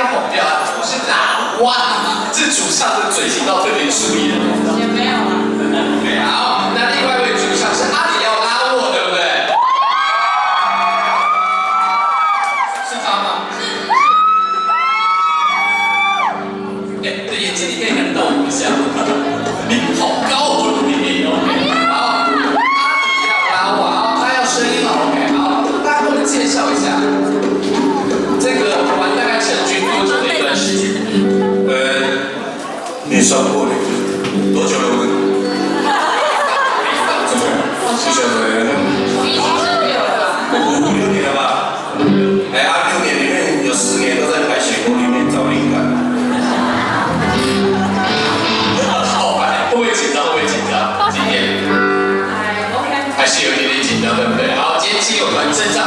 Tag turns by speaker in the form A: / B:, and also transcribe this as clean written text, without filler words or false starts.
A: 红掉，不是哪哇？是主唱的嘴型到特别注意的。
B: 也没有啊。
A: 对，好，那另外一位主唱是阿里要拉我，对不对？是他吗？哎，你的眼睛你可以看到我一下，你好高哦，你哦。好，阿里要拉我，好，他要声音了 ，OK， 好，大家给我们介绍一下，这个玩大概成军多久的一段时间？
C: 你算过了，多久了？
B: 好像已经是6了。
C: 5、6年了吧？哎，6年里面有4年都在排水沟里面找灵感。
A: 好吧，会不会紧张？会不会紧张？今天
B: 还 OK。
A: 还是有一点点紧张，对不对？好，今天亲友团身上